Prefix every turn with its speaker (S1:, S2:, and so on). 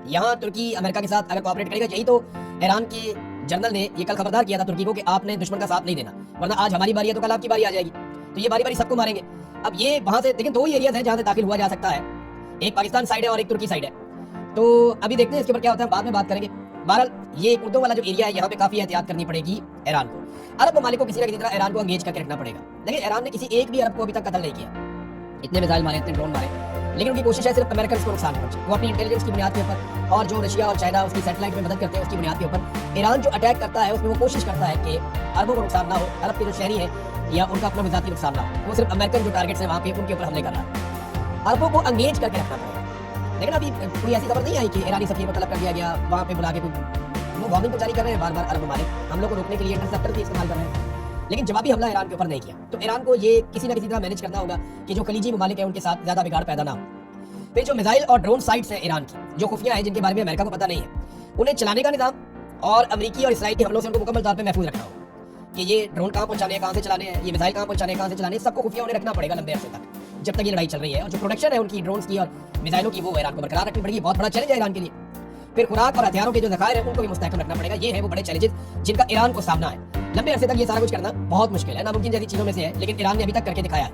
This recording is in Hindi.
S1: यहाँ तुर्की अमेरिका के साथ अगर कोऑपरेट करेगा, यही तो ईरान के जनरल ने ये कल खबरदार किया था तुर्की को कि आपने दुश्मन का साथ नहीं देना, वरना आज हमारी बारी है तो कल आपकी बारी आ जाएगी। तो ये बारी बारी सबको मारेंगे। अब ये वहां से लेकिन दो ही एरियाज हैं जहां से दाखिल हुआ जा सकता है, एक पाकिस्तान साइड है और एक तुर्की साइड है। तो अभी देखते हैं इसके ऊपर क्या होता है, बाद में बात करेंगे। बहरहाल ये कुर्दों वाला जो एरिया है यहाँ पे काफी एहतियात करनी पड़ेगी ईरान को। अरब ममालिक को किसी न किसी तरह ईरान को एंगेज करके रखना पड़ेगा, लेकिन ईरान ने किसी एक भी अरब को अभी तक कत्ल नहीं किया। इतने मिसाइल मारे, इतने ड्रोन मारे, लेकिन उनकी कोशिश है सिर्फ अमेरिका को नुकसान पहुंचे। वो अपनी इंटेलिजेंस की बुनियाद के ऊपर और जो रशिया और चाइना उसकी सैटेलाइट में मदद करते हैं उसकी बुनियाद के ऊपर ईरान जो अटैक करता है उसमें वो कोशिश करता है कि अरबों को नुकसान ना हो, अरब के जो शहरी है या उनका अपना मिजाती नुकसान ना हो। वो सिर्फ अमेरिकन जो टारगेट्स है वहाँ पे उनके ऊपर हमले कर रहा है। अरबों को एंगेज करके रखना पड़ेगा। लेकिन अभी कोई ऐसी खबर नहीं आई कि ईरानी सफीर को तलब कर दिया गया, वहाँ पे बुला के वो वार्निंग तो जारी कर रहे हैं बार बार अरब ममालिक, हम लोग को रोकने के लिए इंटरसेप्टर भी इस्तेमाल कर रहे हैं, लेकिन जवाबी हमला ईरान के ऊपर नहीं किया। तो ईरान को ये किसी न किसी तरह मैनेज करना होगा कि जो खलीजी ममालिक है उनके साथ ज्यादा बिगाड़ पैदा ना हो। फिर जो मिसाइल और ड्रोन साइट्स हैं ईरान की, जो खुफिया है, जिनके बारे में अमेरिका को पता नहीं है, उन्हें चलाने का निजाम और अमेरिकी और इसराइली हमलों से उनको मुकम्मल तौर पर महफूज रखना होगा कि ये ड्रोन कहाँ पहुंचाने हैं, कहाँ से चलाने हैं, ये मिसाइल कहाँ पहुंचाने हैं, कहाँ से चलाने हैं, सबको खुफिया उन्हें रखना पड़ेगा लंबे अरसे तक जब तक ये लड़ाई चल रही है। और जो प्रोडक्शन है उनकी ड्रोन्स की और मिसाइलों की, वो ईरान को बरकरार रखनी पड़ेगी। बहुत बड़ा चैलेंज है ईरान के लिए। फिर खुराक और हथियारों के जो जखायर है उनको भी मुस्तहकम रखना पड़ेगा। ये है वो बड़े चैलेंजेस जिनका ईरान को सामना है। लंबे अरसे तक ये सारा कुछ करना बहुत मुश्किल है, नामुमकिन जैसी चीजों में से है, लेकिन ईरान ने अभी तक करके दिखाया है।